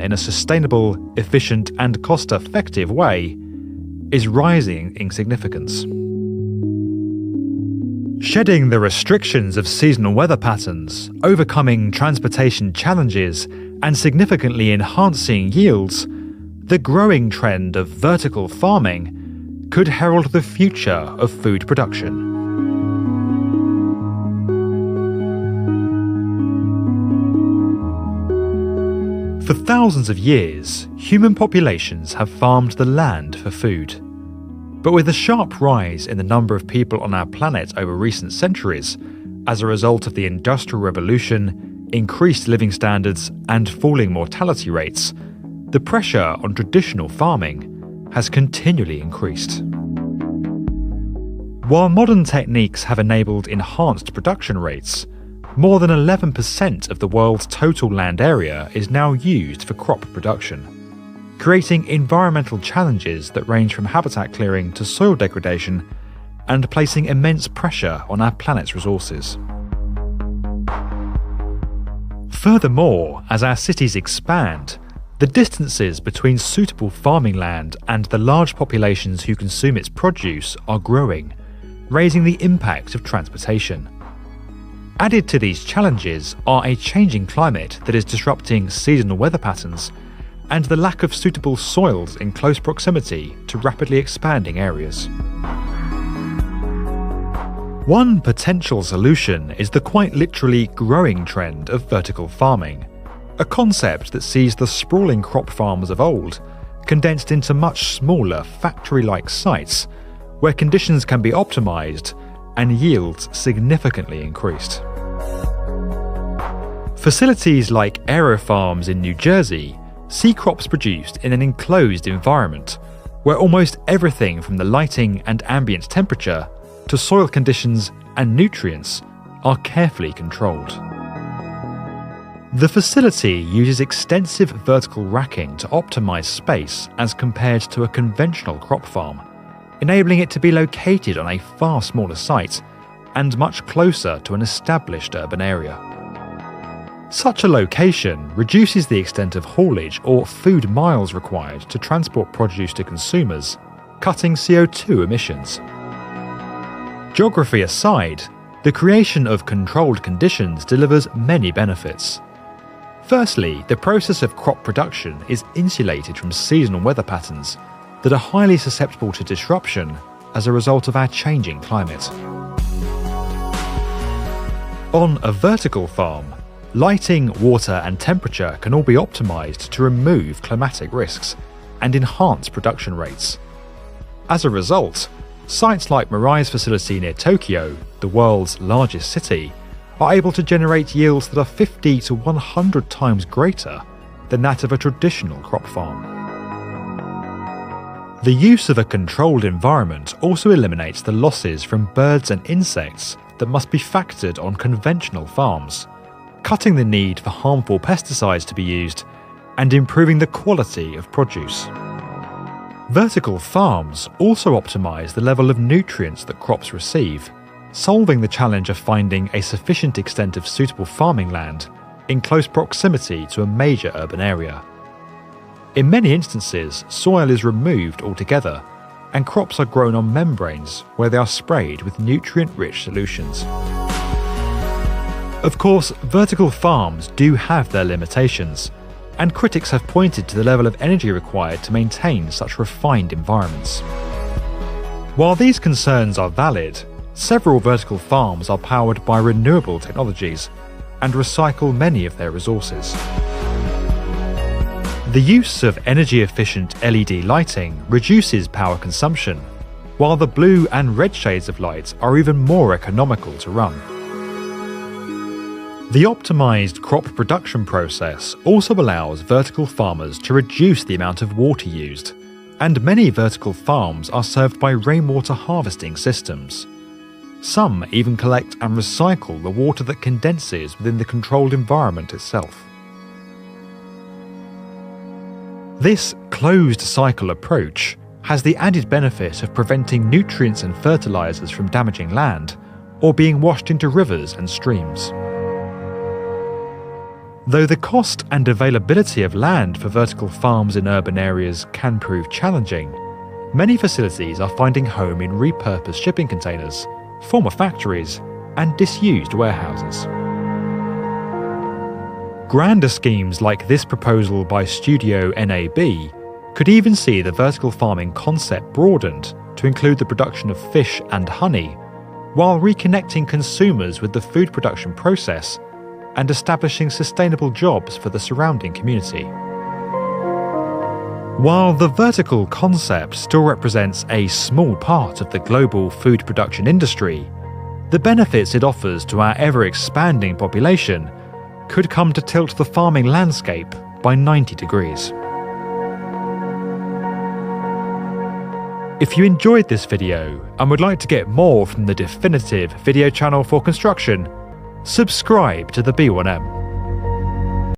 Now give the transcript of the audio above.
in a sustainable, efficient and cost-effective way is rising in significance. Shedding the restrictions of seasonal weather patterns, overcoming transportation challenges, and significantly enhancing yields, the growing trend of vertical farming could herald the future of food production. For thousands of years, human populations have farmed the land for food. But with a sharp rise in the number of people on our planet over recent centuries, as a result of the Industrial Revolution, increased living standards, and falling mortality rates, the pressure on traditional farming has continually increased. While modern techniques have enabled enhanced production rates, more than 11% of the world's total land area is now used for crop production, creating environmental challenges that range from habitat clearing to soil degradation and placing immense pressure on our planet's resources. Furthermore, as our cities expand, the distances between suitable farming land and the large populations who consume its produce are growing, raising the impact of transportation. Added to these challenges are a changing climate that is disrupting seasonal weather patterns and the lack of suitable soils in close proximity to rapidly expanding areas. One potential solution is the quite literally growing trend of vertical farming, a concept that sees the sprawling crop farms of old condensed into much smaller factory-like sites where conditions can be optimized and yields significantly increased. Facilities like aerofarms in New Jersey see crops produced in an enclosed environment where almost everything from the lighting and ambient temperature to soil conditions and nutrients are carefully controlled. The facility uses extensive vertical racking to optimize space as compared to a conventional crop farm, enabling it to be located on a far smaller site and much closer to an established urban area. Such a location reduces the extent of haulage or food miles required to transport produce to consumers, cutting CO2 emissions. Geography aside, the creation of controlled conditions delivers many benefits. Firstly, the process of crop production is insulated from seasonal weather patterns that are highly susceptible to disruption as a result of our changing climate. On a vertical farm, lighting, water and temperature can all be optimized to remove climatic risks and enhance production rates. As a result, sites like Mirai's facility near Tokyo, the world's largest city, are able to generate yields that are 50 to 100 times greater than that of a traditional crop farm. The use of a controlled environment also eliminates the losses from birds and insects that must be factored on conventional farms, cutting the need for harmful pesticides to be used and improving the quality of produce. Vertical farms also optimize the level of nutrients that crops receive, solving the challenge of finding a sufficient extent of suitable farming land in close proximity to a major urban area. In many instances, soil is removed altogether, and crops are grown on membranes where they are sprayed with nutrient-rich solutions. Of course, vertical farms do have their limitations, and critics have pointed to the level of energy required to maintain such refined environments. While these concerns are valid, several vertical farms are powered by renewable technologies and recycle many of their resources. The use of energy-efficient LED lighting reduces power consumption, while the blue and red shades of light are even more economical to run. The optimized crop production process also allows vertical farmers to reduce the amount of water used, and many vertical farms are served by rainwater harvesting systems. Some even collect and recycle the water that condenses within the controlled environment itself. This closed-cycle approach has the added benefit of preventing nutrients and fertilizers from damaging land or being washed into rivers and streams. Though the cost and availability of land for vertical farms in urban areas can prove challenging, many facilities are finding home in repurposed shipping containers, former factories, and disused warehouses. Grander schemes like this proposal by Studio NAB could even see the vertical farming concept broadened to include the production of fish and honey, while reconnecting consumers with the food production process and establishing sustainable jobs for the surrounding community. While the vertical concept still represents a small part of the global food production industry, the benefits it offers to our ever-expanding population could come to tilt the farming landscape by 90 degrees. If you enjoyed this video and would like to get more from the definitive video channel for construction, subscribe to the B1M.